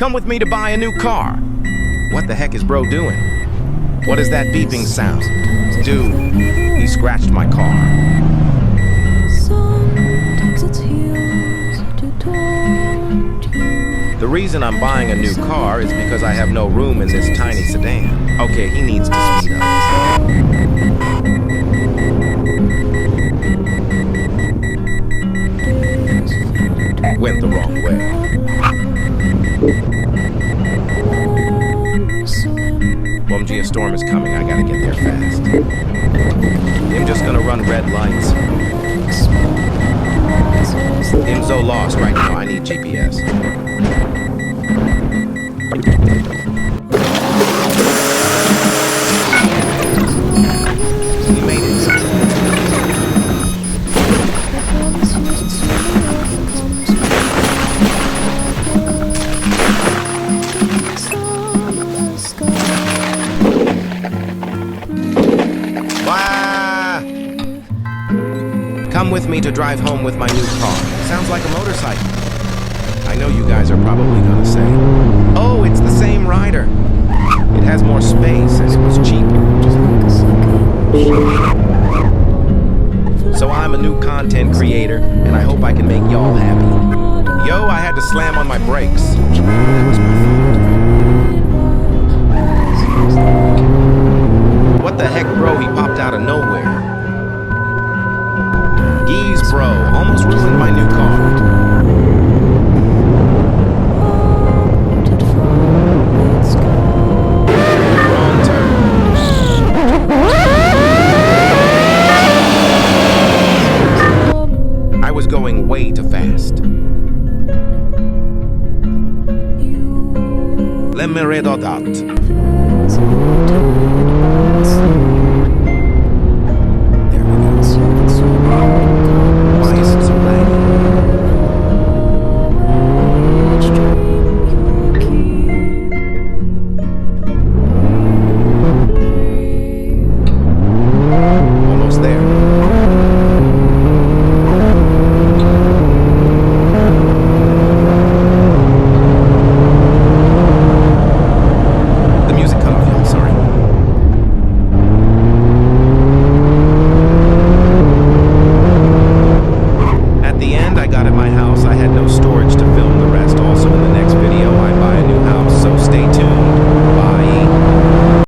Come with me to buy a new car. What the heck is bro doing? What is that beeping sound? Dude, he scratched my car. The reason I'm buying a new car is because I have no room in this tiny sedan. Okay, he needs to speed up. Went the wrong way. OMG, a storm is coming. I gotta get there fast. I'm just gonna run red lights. I'm so lost right now. I need GPS. We made it. Come with me to drive home with my new car. Sounds like a motorcycle. I know you guys are probably gonna say, oh, it's the same rider. It has more space and it was cheaper. So I'm a new content creator and I hope I can make y'all happy. Yo, I had to slam on my brakes. That was my fault. What the heck, bro? He popped out of nowhere. Geez, bro, almost ruined my new car. Wrong turn. I was going way too fast. Let me read all that.